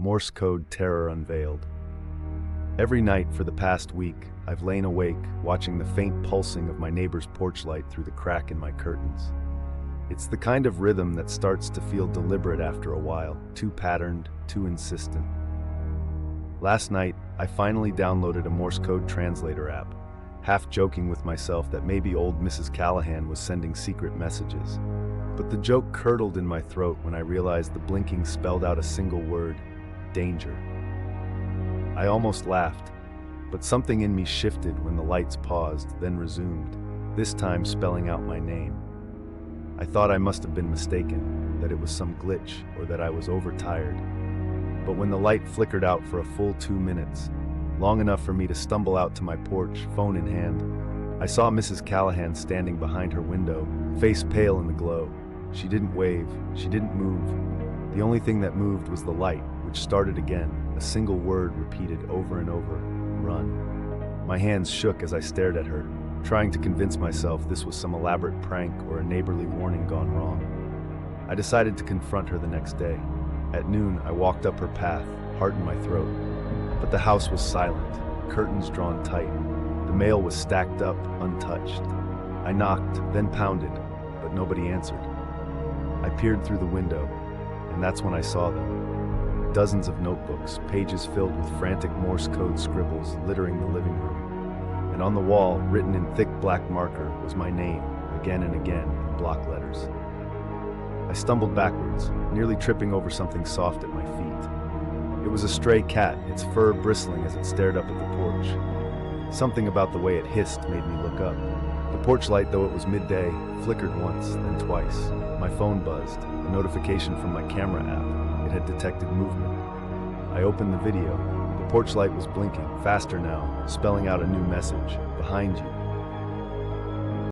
Morse code terror unveiled. Every night for the past week, I've lain awake, watching the faint pulsing of my neighbor's porch light through the crack in my curtains. It's the kind of rhythm that starts to feel deliberate after a while, too patterned, too insistent. Last night, I finally downloaded a Morse code translator app, half joking with myself that maybe old Mrs. Callahan was sending secret messages. But the joke curdled in my throat when I realized the blinking spelled out a single word: danger. I almost laughed, but something in me shifted when the lights paused, then resumed, this time spelling out my name. I thought I must have been mistaken, that it was some glitch or that I was overtired. But when the light flickered out for a full 2 minutes, long enough for me to stumble out to my porch, phone in hand, I saw Mrs. Callahan standing behind her window, face pale in the glow. She didn't wave, she didn't move. The only thing that moved was the light, which started again, a single word repeated over and over: run. My hands shook as I stared at her, trying to convince myself this was some elaborate prank or a neighborly warning gone wrong. I decided to confront her the next day. At noon, I walked up her path, heart in my throat. But the house was silent, curtains drawn tight. The mail was stacked up, untouched. I knocked, then pounded, but nobody answered. I peered through the window, and that's when I saw them. Dozens of notebooks, pages filled with frantic Morse code scribbles littering the living room. And on the wall, written in thick black marker, was my name, again and again, in block letters. I stumbled backwards, nearly tripping over something soft at my feet. It was a stray cat, its fur bristling as it stared up at the porch. Something about the way it hissed made me look up. The porch light, though it was midday, flickered once, then twice. My phone buzzed, a notification from my camera app. It had detected movement. I opened the video. The porch light was blinking, faster now, spelling out a new message: behind you.